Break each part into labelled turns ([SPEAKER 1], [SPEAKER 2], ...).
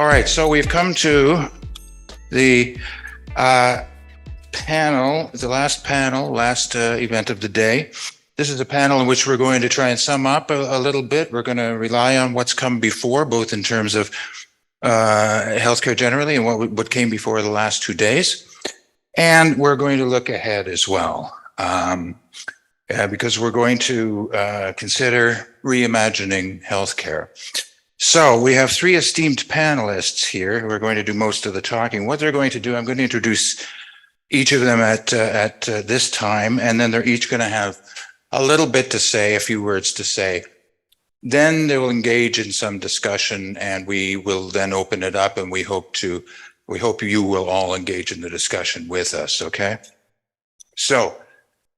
[SPEAKER 1] All right, so we've come to the panel, the last event of the day. This is a panel in which we're going to try and sum up a little bit. We're going to rely on what's come before, both in terms of healthcare generally and what came before the last 2 days. And we're going to look ahead as well, because we're going to consider reimagining healthcare. So we have 3 esteemed panelists here who are going to do most of the talking. What they're going to do, I'm going to introduce each of them at this time, and then they're each going to have a little bit to say, a few words to say. Then they will engage in some discussion, and we will then open it up, and we hope you will all engage in the discussion with us, okay? So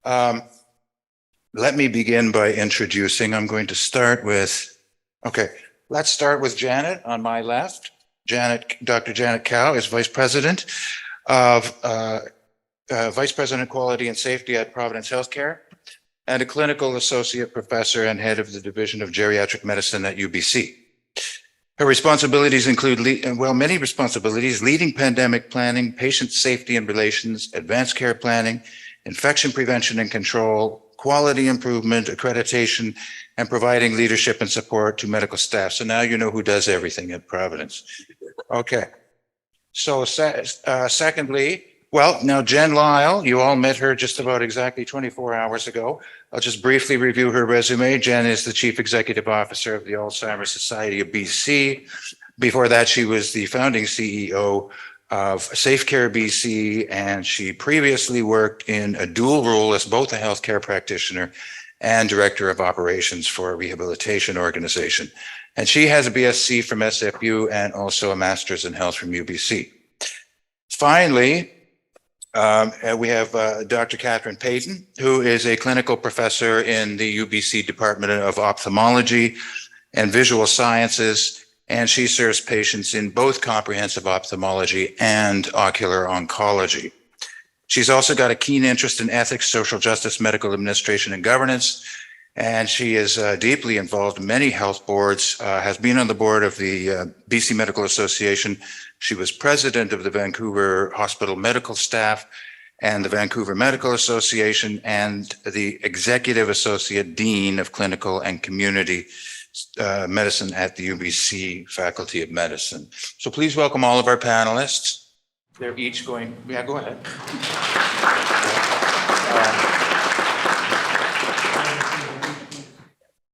[SPEAKER 1] let me begin by introducing. I'm going to start with, okay, let's start with Janet on my left. Dr. Janet Cow is Vice President of Quality and Safety at Providence Healthcare and a Clinical Associate Professor and Head of the Division of Geriatric Medicine at UBC. Her responsibilities include, many responsibilities: leading pandemic planning, patient safety and relations, advanced care planning, infection prevention and control, quality improvement, accreditation, and providing leadership and support to medical staff. So now you know who does everything at Providence. Okay. So secondly, now Jen Lyle, you all met her just about exactly 24 hours ago. I'll just briefly review her resume. Jen is the Chief Executive Officer of the Alzheimer's Society of BC. Before that, she was the founding CEO of SafeCare BC, and she previously worked in a dual role as both a healthcare practitioner and Director of Operations for a rehabilitation organization. And she has a BSc from SFU and also a Master's in Health from UBC. Finally, we have Dr. Katherine Paton, who is a clinical professor in the UBC Department of Ophthalmology and Visual Sciences, and she serves patients in both comprehensive ophthalmology and ocular oncology. She's also got a keen interest in ethics, social justice, medical administration, and governance, and she is deeply involved in many health boards, has been on the board of the BC Medical Association. She was president of the Vancouver Hospital Medical Staff and the Vancouver Medical Association, and the executive associate dean of clinical and community medicine at the UBC Faculty of Medicine. So please welcome all of our panelists. They're each going, yeah, go ahead.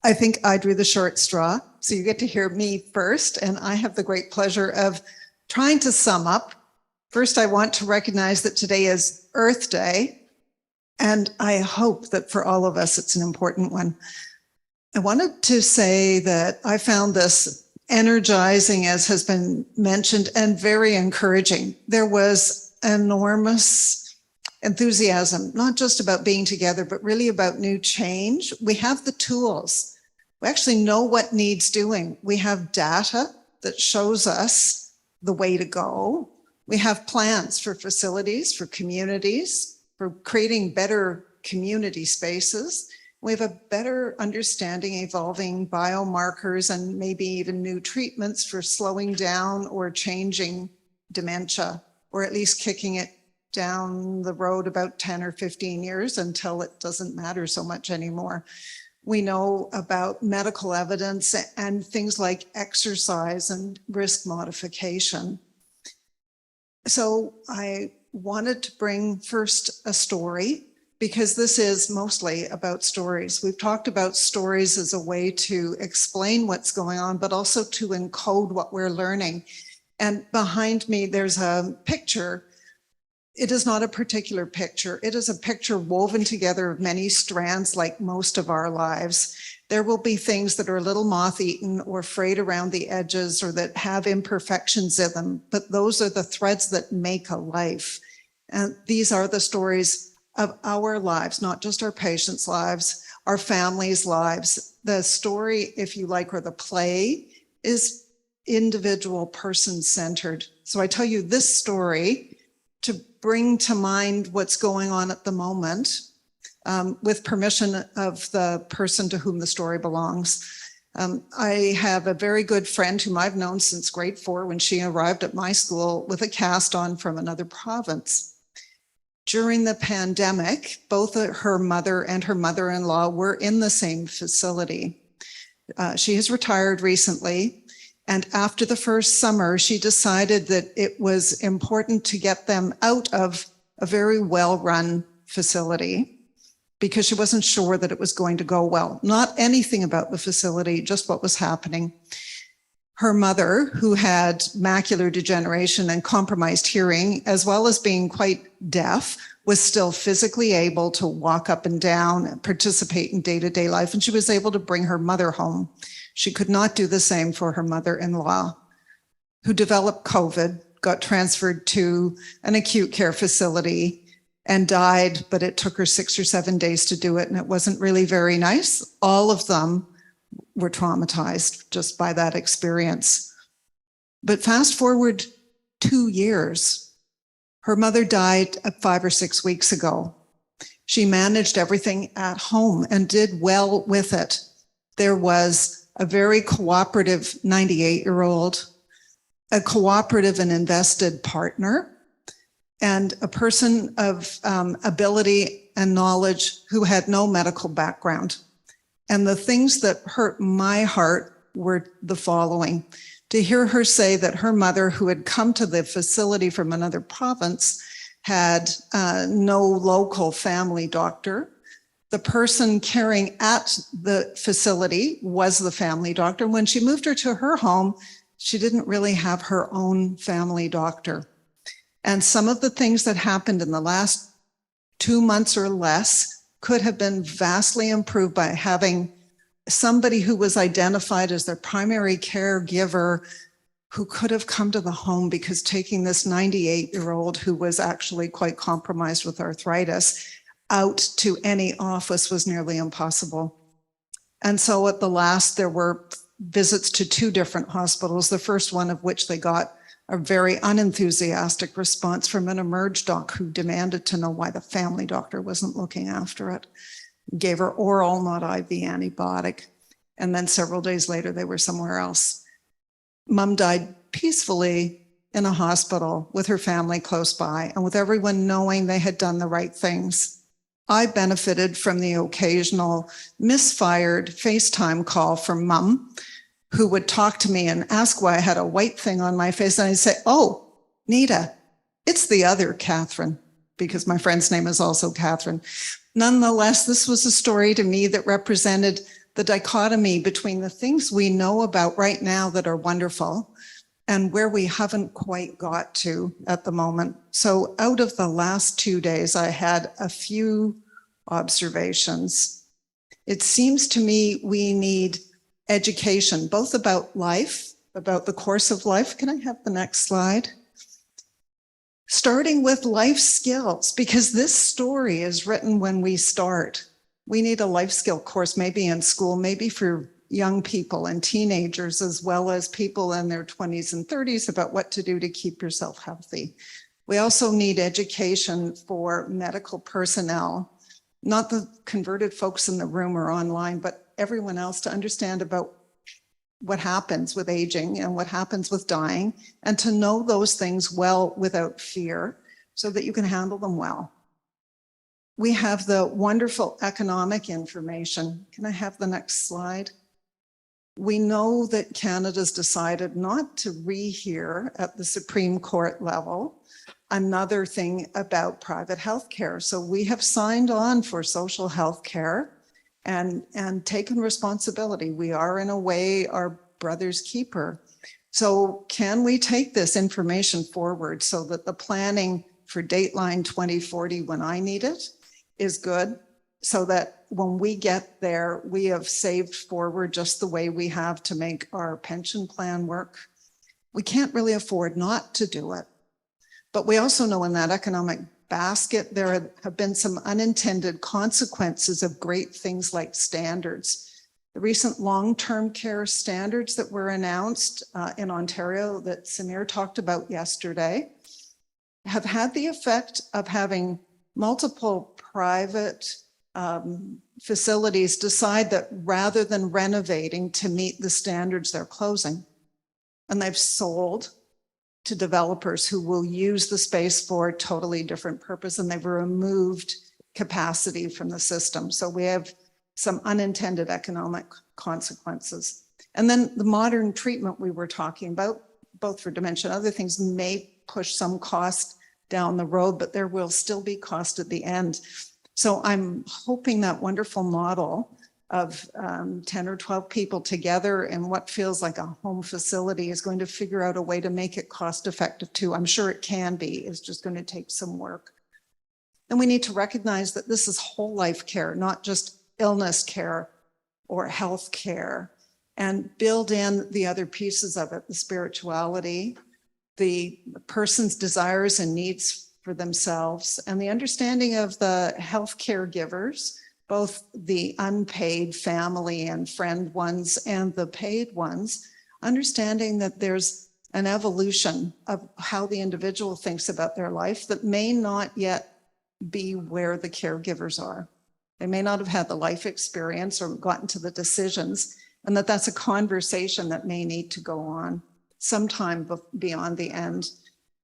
[SPEAKER 2] I think I drew the short straw, so you get to hear me first, and I have the great pleasure of trying to sum up. First, I want to recognize that today is Earth Day, and I hope that for all of us, it's an important one. I wanted to say that I found this energizing, as has been mentioned, and very encouraging. There was enormous enthusiasm, not just about being together, but really about new change. We have the tools. We actually know what needs doing. We have data that shows us the way to go. We have plans for facilities, for communities, for creating better community spaces. We have a better understanding, evolving biomarkers, and maybe even new treatments for slowing down or changing dementia, or at least kicking it down the road about 10 or 15 years until it doesn't matter so much anymore. We know about medical evidence and things like exercise and risk modification. So I wanted to bring first a story, because this is mostly about stories. We've talked about stories as a way to explain what's going on, but also to encode what we're learning. And behind me, there's a picture. It is not a particular picture. It is a picture woven together of many strands, like most of our lives. There will be things that are a little moth-eaten or frayed around the edges or that have imperfections in them, but those are the threads that make a life. And these are the stories of our lives, not just our patients' lives, our families' lives. The story, if you like, or the play, is individual person-centered. So I tell you this story to bring to mind what's going on at the moment, with permission of the person to whom the story belongs. I have a very good friend whom I've known since grade 4 when she arrived at my school with a cast on from another province. During the pandemic, both her mother and her mother-in-law were in the same facility. She has retired recently, and after the first summer, she decided that it was important to get them out of a very well-run facility because she wasn't sure that it was going to go well. Not anything about the facility, just what was happening. Her mother, who had macular degeneration and compromised hearing, as well as being quite deaf, was still physically able to walk up and down and participate in day-to-day life, and she was able to bring her mother home. She could not do the same for her mother-in-law, who developed COVID, got transferred to an acute care facility, and died, but it took her 6 or 7 days to do it, and it wasn't really very nice. All of them were traumatized just by that experience. But fast forward 2 years, her mother died 5 or 6 weeks ago. She managed everything at home and did well with it. There was a very cooperative 98-year-old, a cooperative and invested partner, and a person of ability and knowledge who had no medical background. And the things that hurt my heart were the following. To hear her say that her mother, who had come to the facility from another province, had no local family doctor. The person caring at the facility was the family doctor. When she moved her to her home, she didn't really have her own family doctor. And some of the things that happened in the last 2 months or less could have been vastly improved by having somebody who was identified as their primary caregiver who could have come to the home, because taking this 98-year-old who was actually quite compromised with arthritis out to any office was nearly impossible. And so at the last, there were visits to 2 different hospitals, the first one of which they got a very unenthusiastic response from an emerge doc who demanded to know why the family doctor wasn't looking after it. Gave her oral, not IV antibiotic. And then several days later, they were somewhere else. Mom died peacefully in a hospital with her family close by and with everyone knowing they had done the right things. I benefited from the occasional misfired FaceTime call from Mom, who would talk to me and ask why I had a white thing on my face. And I'd say, oh, Nita, it's the other Katherine, because my friend's name is also Katherine. Nonetheless, this was a story to me that represented the dichotomy between the things we know about right now that are wonderful and where we haven't quite got to at the moment. So out of the last 2 days, I had a few observations. It seems to me we need education, both about life, about the course of life. Can I have the next slide? Starting with life skills, because this story is written when we start. We need a life skill course, maybe in school, maybe for young people and teenagers, as well as people in their 20s and 30s, about what to do to keep yourself healthy. We also need education for medical personnel, not the converted folks in the room or online, but everyone else, to understand about what happens with aging and what happens with dying, and to know those things well without fear so that you can handle them well. We have the wonderful economic information. Can I have the next slide? We know that Canada's decided not to rehear at the Supreme Court level another thing about private healthcare. So we have signed on for social healthcare and taken responsibility. We are in a way our brother's keeper. So can we take this information forward so that the planning for Dateline 2040, when I need it, is good, so that when we get there, we have saved forward just the way we have to make our pension plan work. We can't really afford not to do it. But we also know in that economic basket, there have been some unintended consequences of great things like standards. The recent long-term care standards that were announced in Ontario that Samir talked about yesterday have had the effect of having multiple private facilities decide that rather than renovating to meet the standards, they're closing. And they've sold to developers who will use the space for a totally different purpose, and they've removed capacity from the system. So we have some unintended economic consequences. And then the modern treatment we were talking about, both for dementia and other things, may push some cost down the road, but there will still be cost at the end. So I'm hoping that wonderful model of 10 or 12 people together in what feels like a home facility is going to figure out a way to make it cost effective too. I'm sure it can be. It's just going to take some work. And we need to recognize that this is whole life care, not just illness care or health care, and build in the other pieces of it, the spirituality, the person's desires and needs for themselves, and the understanding of the health caregivers, both the unpaid family and friend ones and the paid ones, understanding that there's an evolution of how the individual thinks about their life that may not yet be where the caregivers are. They may not have had the life experience or gotten to the decisions, and that's a conversation that may need to go on sometime beyond the end.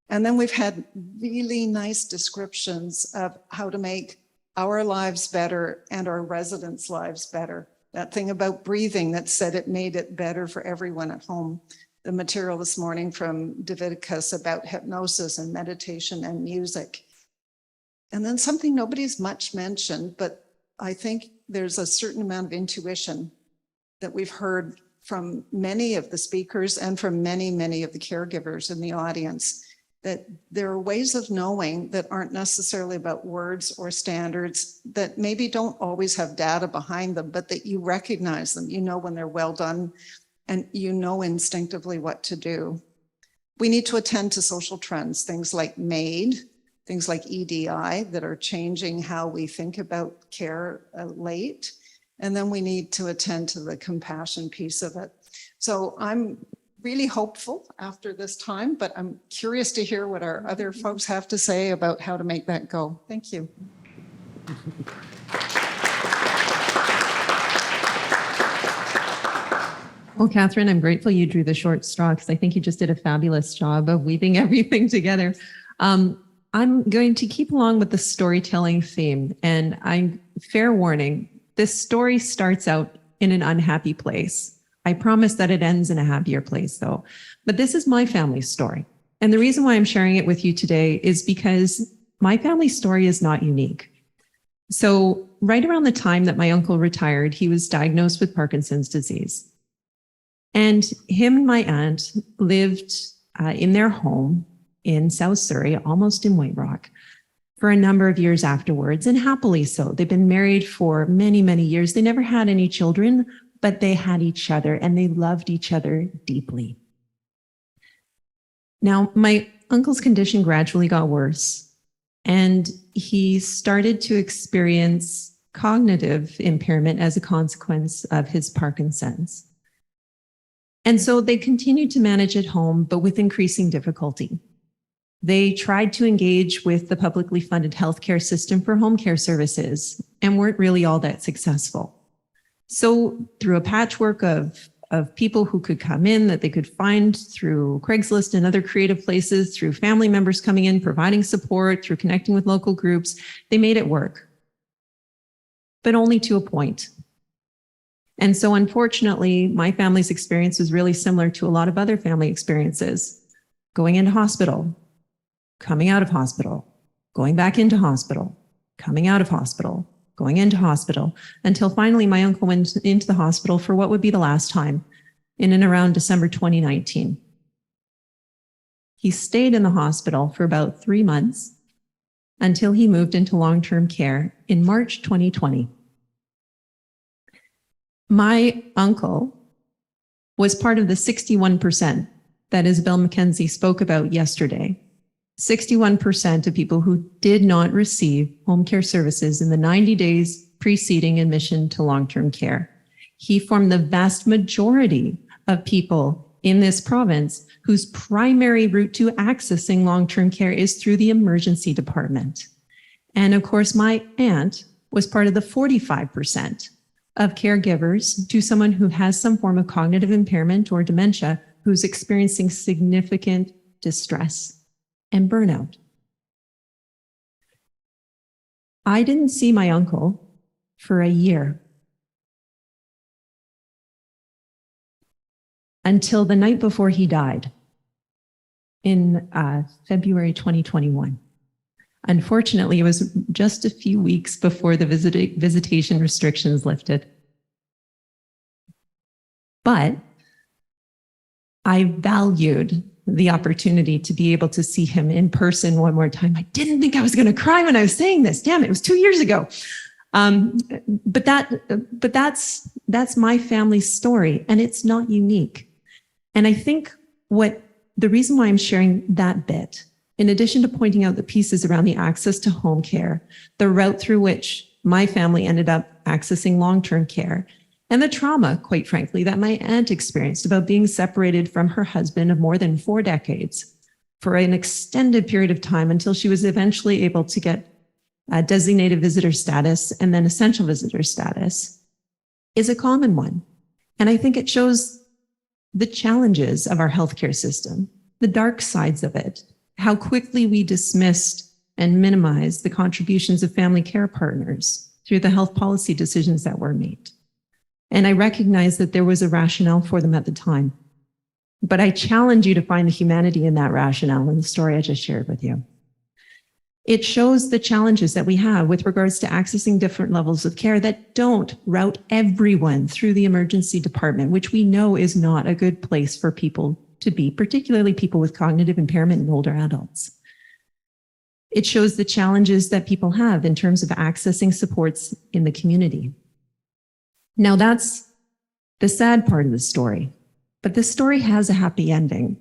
[SPEAKER 2] And then we've had really nice descriptions of how to make our lives better and our residents' lives better. That thing about breathing that said it made it better for everyone at home. The material this morning from Davidicus about hypnosis and meditation and music. And then something nobody's much mentioned, but I think there's a certain amount of intuition that we've heard from many of the speakers and from many, many of the caregivers in the audience, that there are ways of knowing that aren't necessarily about words or standards, that maybe don't always have data behind them, but that you recognize them, you know when they're well done, and you know instinctively what to do. We need to attend to social trends, things like MAID, things like EDI that are changing how we think about care late. And then we need to attend to the compassion piece of it. So I'm really hopeful after this time, but I'm curious to hear what our other folks have to say about how to make that go. Thank you.
[SPEAKER 3] Well, Katherine, I'm grateful you drew the short straw because I think you just did a fabulous job of weaving everything together. I'm going to keep along with the storytelling theme, and I'm fair warning, this story starts out in an unhappy place. I promise that it ends in a happier place though. But this is my family's story. And the reason why I'm sharing it with you today is because my family's story is not unique. So right around the time that my uncle retired, he was diagnosed with Parkinson's disease. And him and my aunt lived in their home in South Surrey, almost in White Rock, for a number of years afterwards, and happily so. They've been married for many, many years. They never had any children, but they had each other and they loved each other deeply. Now, my uncle's condition gradually got worse, and he started to experience cognitive impairment as a consequence of his Parkinson's. And so they continued to manage at home, but with increasing difficulty. They tried to engage with the publicly funded healthcare system for home care services and weren't really all that successful. So through a patchwork of people who could come in that they could find through Craigslist and other creative places, through family members coming in, providing support, through connecting with local groups, they made it work, but only to a point. And so unfortunately, my family's experience was really similar to a lot of other family experiences. Going into hospital, coming out of hospital, going back into hospital, coming out of hospital, going into hospital, until finally my uncle went into the hospital for what would be the last time in and around December 2019. He stayed in the hospital for about 3 months until he moved into long-term care in March 2020. My uncle was part of the 61% that Isabel McKenzie spoke about yesterday. 61% of people who did not receive home care services in the 90 days preceding admission to long-term care. He formed the vast majority of people in this province whose primary route to accessing long-term care is through the emergency department. And of course, my aunt was part of the 45% of caregivers to someone who has some form of cognitive impairment or dementia who's experiencing significant distress and burnout. I didn't see my uncle for a year until the night before he died in February 2021. Unfortunately, it was just a few weeks before the visitation restrictions lifted. But I valued the opportunity to be able to see him in person one more time. I didn't think I was going to cry when I was saying this. Damn, it was 2 years ago. But that's my family's story, and it's not unique. And I think the reason why I'm sharing that bit, in addition to pointing out the pieces around the access to home care, the route through which my family ended up accessing long-term care, and the trauma, quite frankly, that my aunt experienced about being separated from her husband of more than 4 decades for an extended period of time until she was eventually able to get designated visitor status and then essential visitor status, is a common one. And I think it shows the challenges of our healthcare system, the dark sides of it, how quickly we dismissed and minimized the contributions of family care partners through the health policy decisions that were made. And I recognize that there was a rationale for them at the time. But I challenge you to find the humanity in that rationale in the story I just shared with you. It shows the challenges that we have with regards to accessing different levels of care that don't route everyone through the emergency department, which we know is not a good place for people to be, particularly people with cognitive impairment and older adults. It shows the challenges that people have in terms of accessing supports in the community. Now, that's the sad part of the story, but the story has a happy ending.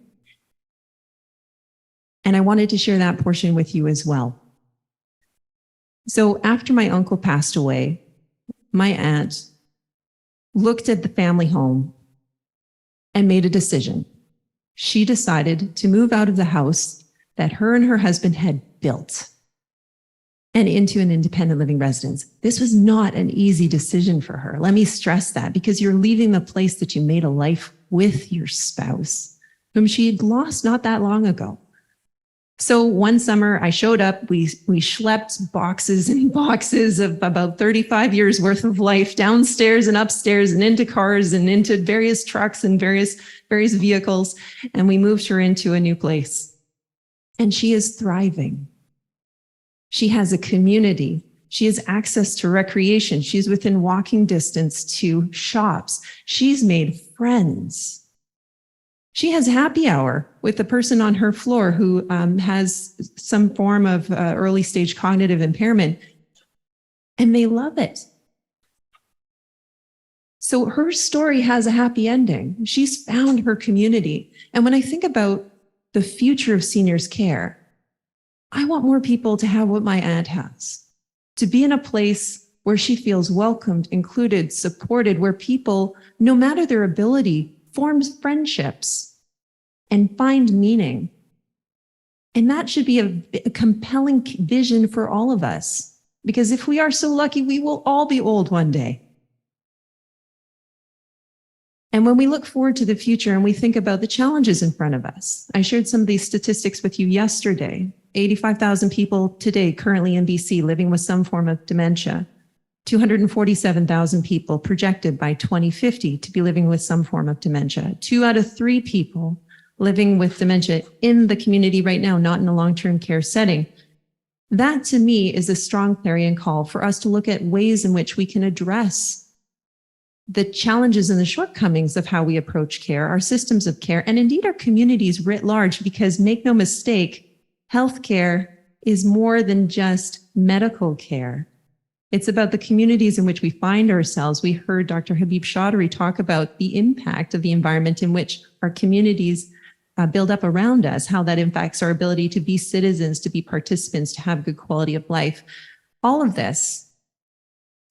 [SPEAKER 3] And I wanted to share that portion with you as well. So after my uncle passed away, my aunt looked at the family home and made a decision. She decided to move out of the house that her and her husband had built and into an independent living residence. This was not an easy decision for her. Let me stress that, because you're leaving the place that you made a life with your spouse, whom she had lost not that long ago. So one summer I showed up, we schlepped boxes and boxes of about 35 years worth of life downstairs and upstairs and into cars and into various trucks and various vehicles. And we moved her into a new place. And she is thriving. She has a community. She has access to recreation. She's within walking distance to shops. She's made friends. She has happy hour with the person on her floor who has some form of early stage cognitive impairment, and they love it. So her story has a happy ending. She's found her community. And when I think about the future of seniors care, I want more people to have what my aunt has, to be in a place where she feels welcomed, included, supported, where people, no matter their ability, form friendships and find meaning. And that should be a compelling vision for all of us, because if we are so lucky, we will all be old one day. And when we look forward to the future and we think about the challenges in front of us, I shared some of these statistics with you yesterday. 85,000 people today currently in BC living with some form of dementia. 247,000 people projected by 2050 to be living with some form of dementia. 2 out of 3 people living with dementia in the community right now, not in a long-term care setting. That to me is a strong clarion call for us to look at ways in which we can address the challenges and the shortcomings of how we approach care, our systems of care, and indeed our communities writ large, because make no mistake, healthcare is more than just medical care. It's about the communities in which we find ourselves. We heard Dr. Habib Chaudhry talk about the impact of the environment in which our communities build up around us, how that impacts our ability to be citizens, to be participants, to have good quality of life. All of this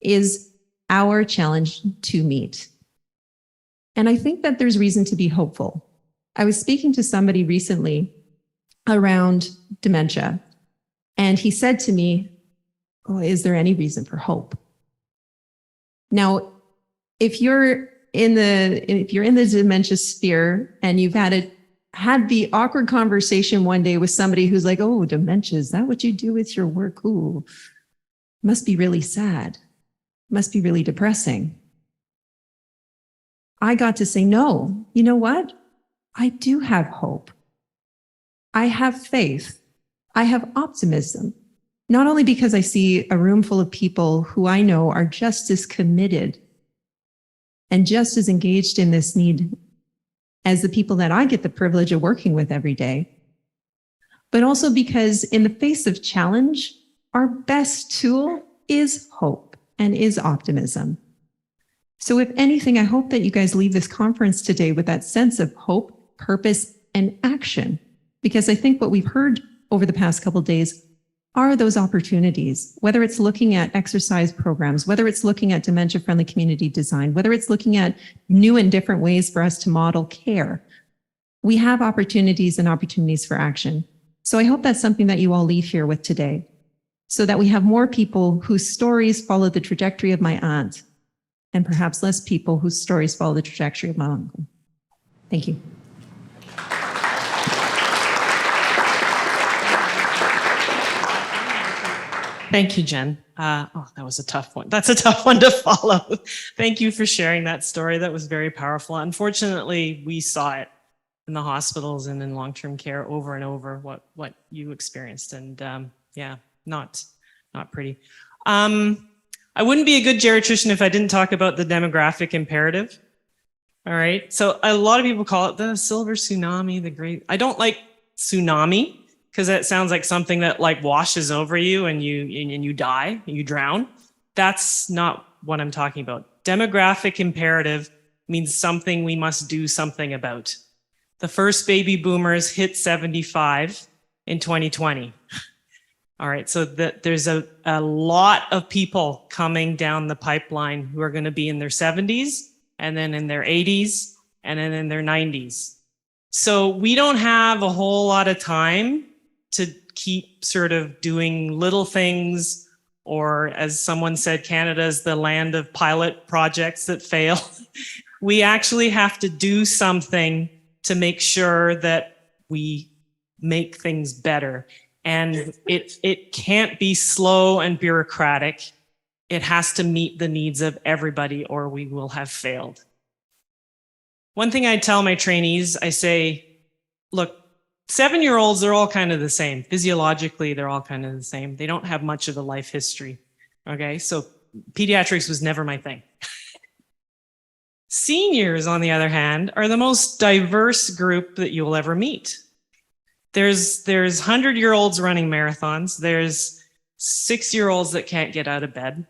[SPEAKER 3] is our challenge to meet. And I think that there's reason to be hopeful. I was speaking to somebody recently around dementia, and he said to me, oh, is there any reason for hope? Now, if you're in the dementia sphere and you've had the awkward conversation one day with somebody who's like, oh, dementia, is that what you do with your work? Ooh, must be really sad. Must be really depressing. I got to say, no, you know what? I do have hope. I have faith. I have optimism. Not only because I see a room full of people who I know are just as committed and just as engaged in this need as the people that I get the privilege of working with every day, but also because in the face of challenge, our best tool is hope and is optimism. So if anything, I hope that you guys leave this conference today with that sense of hope, purpose, and action, because I think what we've heard over the past couple of days are those opportunities, whether it's looking at exercise programs, whether it's looking at dementia-friendly community design, whether it's looking at new and different ways for us to model care. We have opportunities and opportunities for action. So I hope that's something that you all leave here with today, so that we have more people whose stories follow the trajectory of my aunt, and perhaps less people whose stories follow the trajectory of my uncle. Thank you.
[SPEAKER 4] Thank you, Jen. Oh, that was a tough one. That's a tough one to follow. Thank you for sharing that story. That was very powerful. Unfortunately, we saw it in the hospitals and in long-term care over and over, what you experienced. And yeah, not pretty. I wouldn't be a good geriatrician if I didn't talk about the demographic imperative. All right. So a lot of people call it the silver tsunami, the great. I don't like tsunami, because that sounds like something that like washes over you and you die, you drown. That's not what I'm talking about. Demographic imperative means something we must do something about. The first baby boomers hit 75 in 2020. All right, so there's a lot of people coming down the pipeline who are going to be in their 70s and then in their 80s and then in their 90s. So we don't have a whole lot of time to keep sort of doing little things, or as someone said, Canada is the land of pilot projects that fail. We actually have to do something to make sure that we make things better. And it can't be slow and bureaucratic. It has to meet the needs of everybody, or we will have failed. One thing I tell my trainees, I say, look, 7-year-olds, they're all kind of the same. Physiologically, they're all kind of the same. They don't have much of a life history. Okay, so pediatrics was never my thing. Seniors, on the other hand, are the most diverse group that you'll ever meet. There's 100-year-olds running marathons. There's 6-year-olds that can't get out of bed.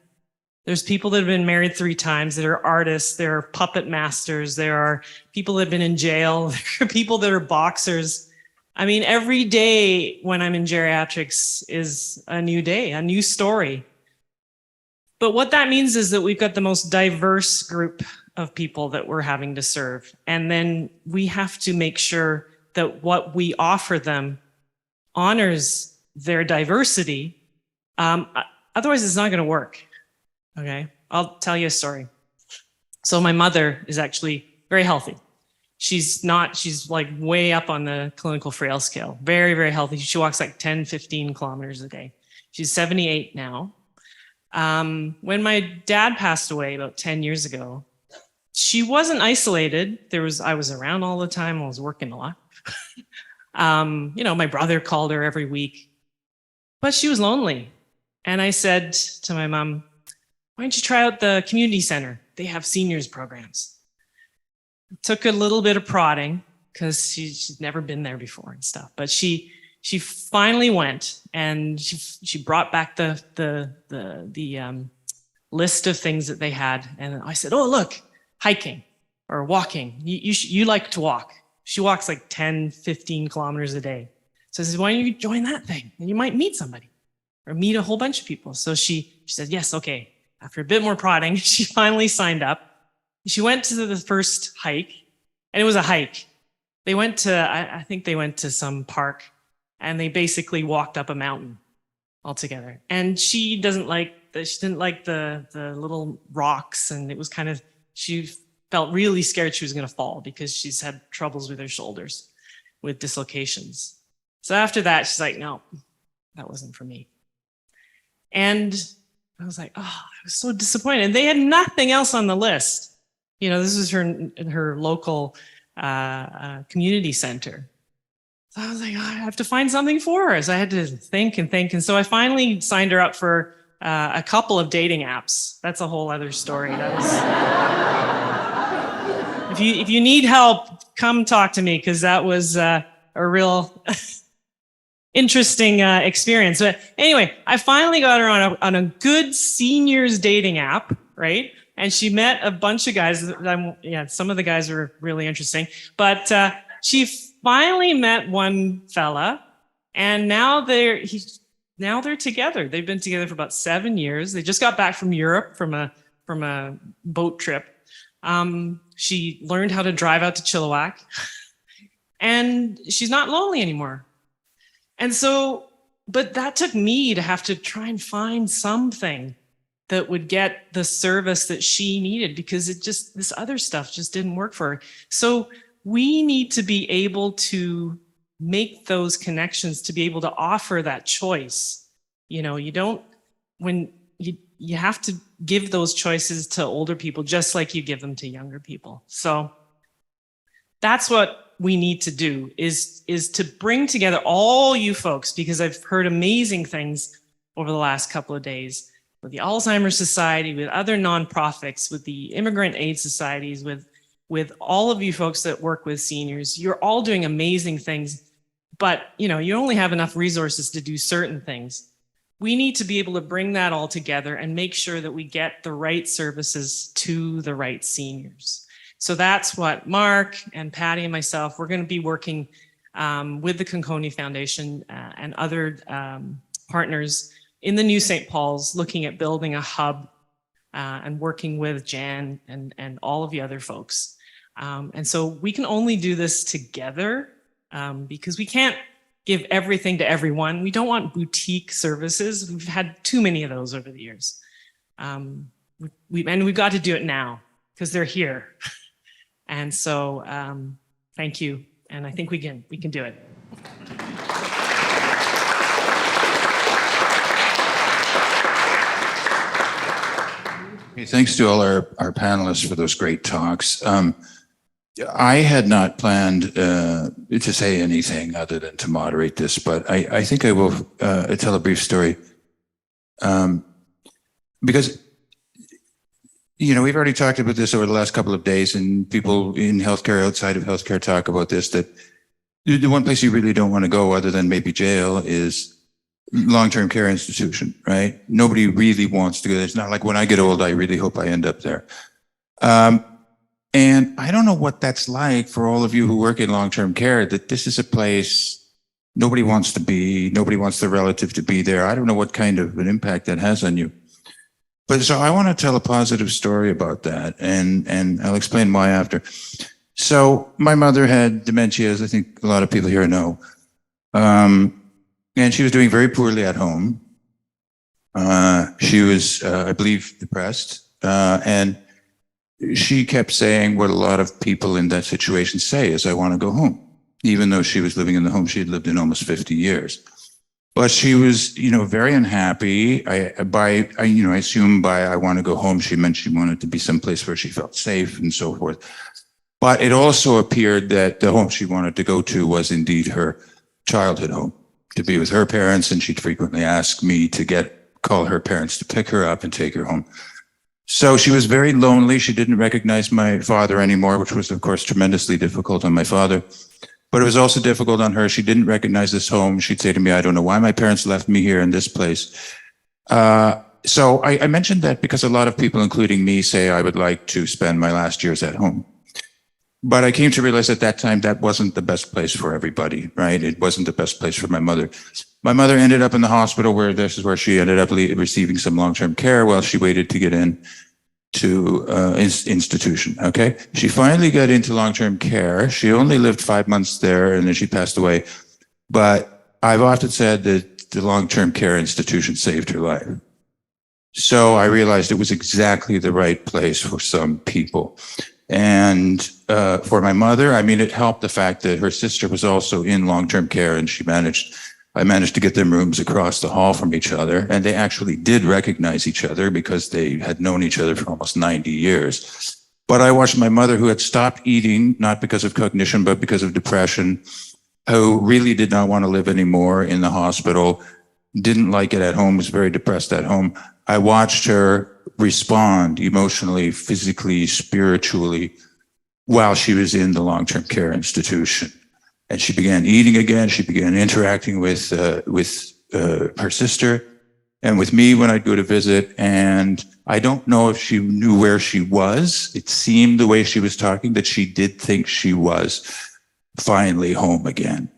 [SPEAKER 4] There's people that have been married 3 times. There are artists. There are puppet masters. There are people that have been in jail. There are people that are boxers. I mean, every day when I'm in geriatrics is a new day, a new story. But what that means is that we've got the most diverse group of people that we're having to serve. And then we have to make sure that what we offer them honors their diversity. Otherwise, it's not going to work. Okay, I'll tell you a story. So my mother is actually very healthy. She's like way up on the clinical frail scale. Very, very healthy. She walks like 10, 15 kilometers a day. She's 78 now. When my dad passed away about 10 years ago, she wasn't isolated. I was around all the time. I was working a lot. My brother called her every week, but she was lonely. And I said to my mom, why don't you try out the community center? They have seniors programs. It took a little bit of prodding because she's never been there before and stuff. But she finally went, and she brought back the list of things that they had. And I said, oh, look, hiking or walking. You like to walk. She walks like 10, 15 kilometers a day. So I said, why don't you join that thing? And you might meet somebody or meet a whole bunch of people. So she said, yes, okay. After a bit more prodding, she finally signed up. She went to the first hike, and it was a hike. They went to, I think they went to some park, and they basically walked up a mountain. altogether. And she didn't like the little rocks, and it was kind of, she felt really scared she was going to fall because she's had troubles with her shoulders with dislocations. So after that, she's like, no, that wasn't for me. And I was like, oh, I was so disappointed. And they had nothing else on the list. You know, this was her local community center. So I was like, oh, I have to find something for her. So I had to think and think. And so I finally signed her up for a couple of dating apps. That's a whole other story. That was, if you need help, come talk to me, because that was a real interesting experience. But anyway, I finally got her on a good seniors dating app, right? And she met a bunch of guys. Some of the guys were really interesting. But she finally met one fella, and now they're together. They've been together for about 7 years. They just got back from Europe from a boat trip. She learned how to drive out to Chilliwack, and she's not lonely anymore. And so, but that took me to have to try and find something that would get the service that she needed, because this other stuff just didn't work for her. So we need to be able to make those connections, to be able to offer that choice. You know, you have to give those choices to older people, just like you give them to younger people. So that's what we need to do, is to bring together all you folks, because I've heard amazing things over the last couple of days with the Alzheimer's Society, with other nonprofits, with the Immigrant Aid Societies, with all of you folks that work with seniors. You're all doing amazing things, but you only have enough resources to do certain things. We need to be able to bring that all together and make sure that we get the right services to the right seniors. So that's what Mark and Patty and myself, we're going to be working with the Conconi Foundation and other partners in the New St. Paul's, looking at building a hub and working with Jan and all of the other folks. And so we can only do this together because we can't give everything to everyone. We don't want boutique services. We've had too many of those over the years. And we've got to do it now because they're here. And so thank you. And I think we can do it.
[SPEAKER 1] Hey, thanks to all our panelists for those great talks. I had not planned to say anything other than to moderate this, but I think I will tell a brief story. Because, we've already talked about this over the last couple of days, and people in healthcare, outside of healthcare, talk about this, that the one place you really don't want to go other than maybe jail is long-term care institution, right? Nobody really wants to go there. It's not like when I get old, I really hope I end up there. And I don't know what that's like for all of you who work in long-term care, that this is a place nobody wants to be, nobody wants their relative to be there. I don't know what kind of an impact that has on you. But so I want to tell a positive story about that, and I'll explain why after. So my mother had dementia, as I think a lot of people here know. And she was doing very poorly at home. She was, I believe, depressed. And she kept saying what a lot of people in that situation say is, I want to go home, even though she was living in the home she had lived in almost 50 years. But she was, very unhappy. I assume by I want to go home, she meant she wanted to be someplace where she felt safe and so forth. But it also appeared that the home she wanted to go to was indeed her childhood home, to be with her parents. And she'd frequently ask me to call her parents to pick her up and take her home. So she was very lonely. She didn't recognize my father anymore, which was, of course, tremendously difficult on my father. But it was also difficult on her. She didn't recognize this home. She'd say to me, I don't know why my parents left me here in this place. So I mentioned that because a lot of people, including me, say I would like to spend my last years at home. But I came to realize at that time that wasn't the best place for everybody, right? It wasn't the best place for my mother. My mother ended up in the hospital, where this is where she ended up receiving some long-term care while she waited to get in to institution, okay? She finally got into long-term care. She only lived 5 months there, and then she passed away. But I've often said that the long-term care institution saved her life. So I realized it was exactly the right place for some people. And for my mother, I mean, it helped the fact that her sister was also in long-term care, and I managed to get them rooms across the hall from each other. And they actually did recognize each other because they had known each other for almost 90 years. But I watched my mother, who had stopped eating, not because of cognition, but because of depression, who really did not want to live anymore in the hospital, didn't like it at home, was very depressed at home. I watched her respond emotionally, physically, spiritually, while she was in the long-term care institution. And she began eating again. She began interacting with her sister and with me when I'd go to visit. And I don't know if she knew where she was. It seemed the way she was talking that she did think she was finally home again.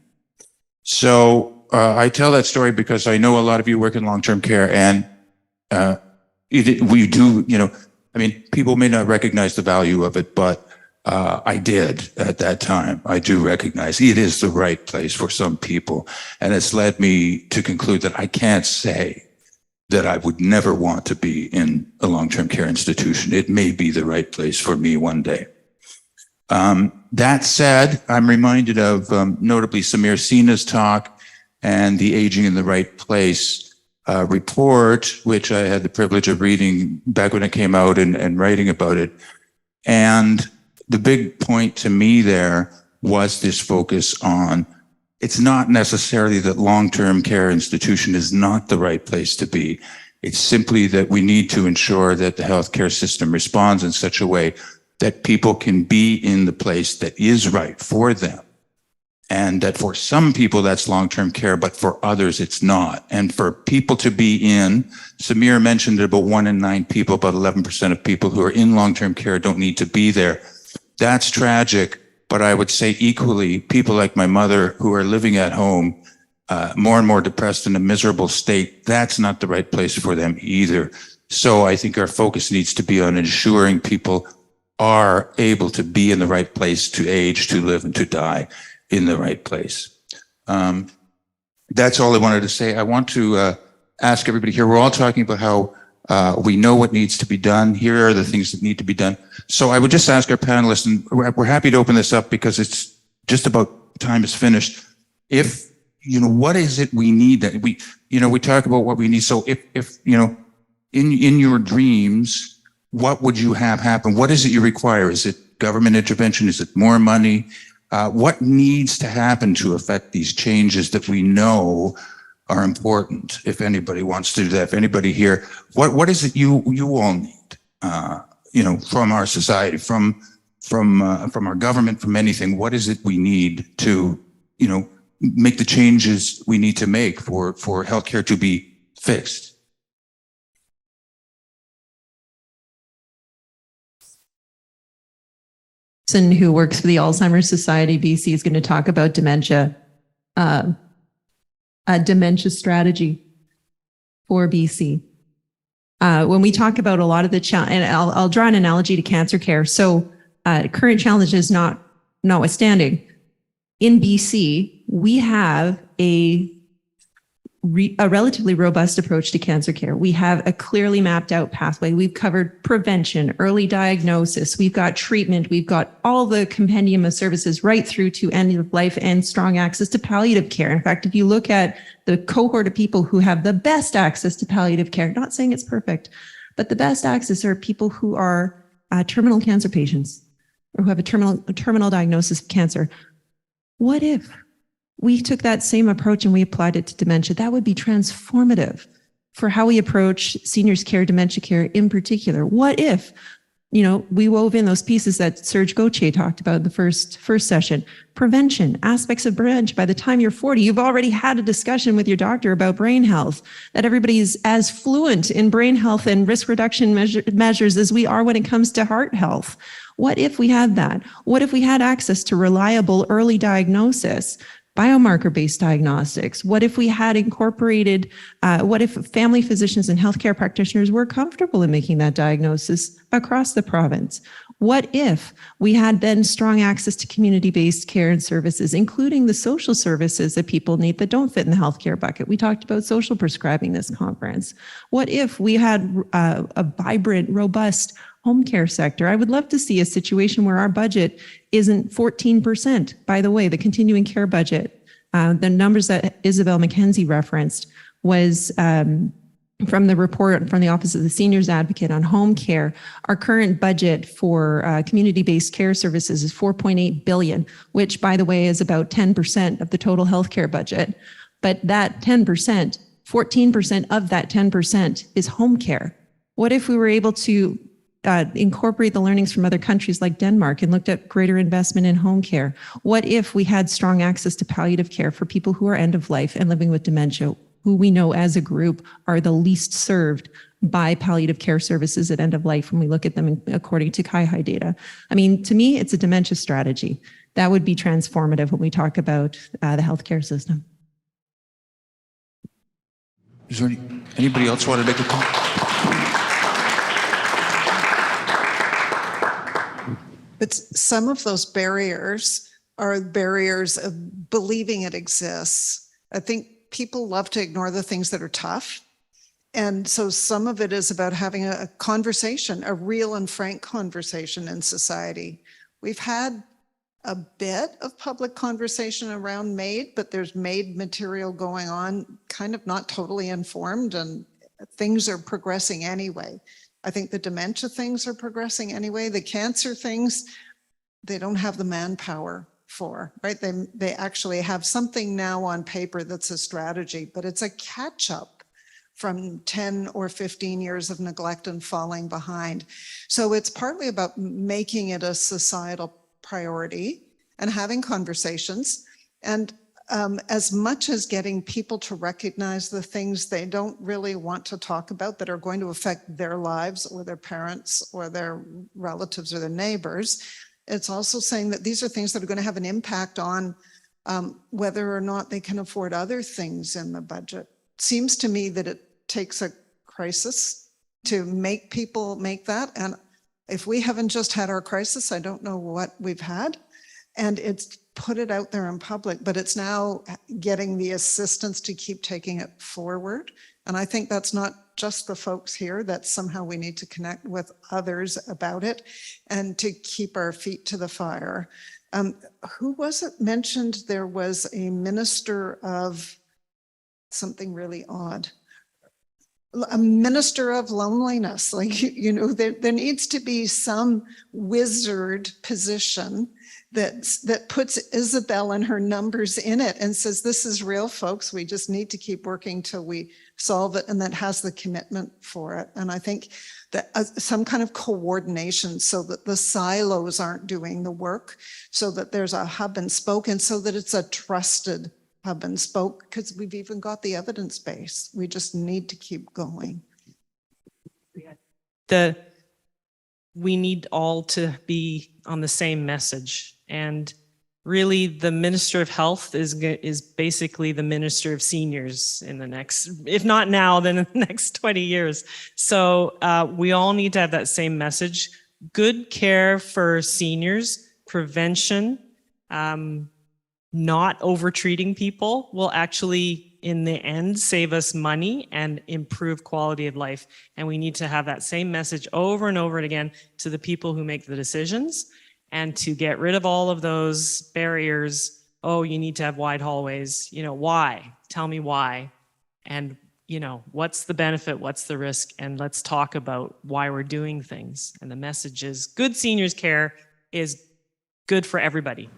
[SPEAKER 1] So I tell that story because I know a lot of you work in long-term care, and we do, I mean, people may not recognize the value of it, but I did at that time. I do recognize it is the right place for some people. And it's led me to conclude that I can't say that I would never want to be in a long-term care institution. It may be the right place for me one day. That said, I'm reminded of notably Samir Sina's talk and the Aging in the Right Place report, which I had the privilege of reading back when it came out and writing about it. And the big point to me there was this focus on, it's not necessarily that long-term care institution is not the right place to be. It's simply that we need to ensure that the healthcare system responds in such a way that people can be in the place that is right for them. And that for some people, that's long-term care, but for others, it's not. And for people to be in, Samir mentioned that about 1 in 9 people, about 11% of people who are in long-term care don't need to be there. That's tragic, but I would say equally, people like my mother who are living at home, more and more depressed in a miserable state, that's not the right place for them either. So I think our focus needs to be on ensuring people are able to be in the right place, to age, to live, and to die in the right place. That's all I wanted to say. I want to ask everybody here, we're all talking about how we know what needs to be done. Here are the things that need to be done. So I would just ask our panelists, and we're happy to open this up because it's just about time is finished. If, what is it we need that we talk about what we need. So if in your dreams, what would you have happen? What is it you require? Is it government intervention? Is it more money? What needs to happen to affect these changes that we know are important? If anybody wants to do that, if anybody here, what is it you all need? From our society, from our government, from anything. What is it we need to, make the changes we need to make for healthcare to be fixed?
[SPEAKER 3] Who works for the Alzheimer's Society BC is going to talk about dementia, a dementia strategy for BC. When we talk about a lot of the challenge, and I'll draw an analogy to cancer care. So current challenges notwithstanding, in BC, we have a relatively robust approach to cancer care. We have a clearly mapped out pathway. We've covered prevention, early diagnosis. We've got treatment. We've got all the compendium of services right through to end of life and strong access to palliative care. In fact, if you look at the cohort of people who have the best access to palliative care, not saying it's perfect, but the best access are people who are terminal cancer patients or who have a terminal diagnosis of cancer. What if we took that same approach and we applied it to dementia? That would be transformative for how we approach seniors care, dementia care in particular. What if, we wove in those pieces that Serge Gauthier talked about in the first session? Prevention, aspects of prevention. By the time you're 40, you've already had a discussion with your doctor about brain health, that everybody's as fluent in brain health and risk reduction measures as we are when it comes to heart health. What if we had that? What if we had access to reliable early diagnosis? biomarker-based diagnostics? What if we had incorporated, what if family physicians and healthcare practitioners were comfortable in making that diagnosis across the province? What if we had then strong access to community-based care and services, including the social services that people need that don't fit in the healthcare bucket? We talked about social prescribing this conference. What if we had a vibrant, robust home care sector? I would love to see a situation where our budget isn't 14%. By the way, the continuing care budget, the numbers that Isabel McKenzie referenced was from the report from the Office of the Seniors Advocate on home care. Our current budget for community-based care services is $4.8 billion, which, by the way, is about 10% of the total healthcare budget. But that 10%, 14% of that 10% is home care. What if we were able to incorporate the learnings from other countries like Denmark and looked at greater investment in home care? What if we had strong access to palliative care for people who are end of life and living with dementia, who we know as a group are the least served by palliative care services at end of life when we look at them according to CIHI data? I mean, to me, it's a dementia strategy. That would be transformative when we talk about the healthcare system.
[SPEAKER 1] Is there anybody else want to make a comment?
[SPEAKER 2] But some of those barriers are barriers of believing it exists. I think people love to ignore the things that are tough. And so some of it is about having a conversation, a real and frank conversation in society. We've had a bit of public conversation around MAID, but there's MAID material going on, kind of not totally informed, and things are progressing anyway. I think the dementia things are progressing anyway. The cancer things, they don't have the manpower for, right? They actually have something now on paper that's a strategy, but it's a catch up from 10 or 15 years of neglect and falling behind. So it's partly about making it a societal priority and having conversations, and as much as getting people to recognize the things they don't really want to talk about that are going to affect their lives or their parents or their relatives or their neighbors, it's also saying that these are things that are going to have an impact on whether or not they can afford other things in the budget. Seems to me that it takes a crisis to make people make that. And if we haven't just had our crisis, I don't know what we've had. And it's put it out there in public, but it's now getting the assistance to keep taking it forward. And I think that's not just the folks here, that somehow we need to connect with others about it and to keep our feet to the fire. Who was it mentioned there was a minister of something really odd? A minister of loneliness, like, you know, there needs to be some wizard position that puts Isabel and her numbers in it and says, this is real, folks. We just need to keep working till we solve it, and that has the commitment for it. And I think that some kind of coordination so that the silos aren't doing the work, so that there's a hub and spoke, and so that it's a trusted hub and spoke, because we've even got the evidence base. We just need to keep going.
[SPEAKER 4] We need all to be on the same message. And really, the Minister of Health is basically the Minister of Seniors in the next, if not now, then in the next 20 years. So we all need to have that same message. Good care for seniors, prevention, not over-treating people will actually, in the end, save us money and improve quality of life. And we need to have that same message over and over again to the people who make the decisions, and to get rid of all of those barriers. Oh, you need to have wide hallways. You know, why? Tell me why. And, you know, what's the benefit? What's the risk? And let's talk about why we're doing things. And the message is good seniors care is good for everybody.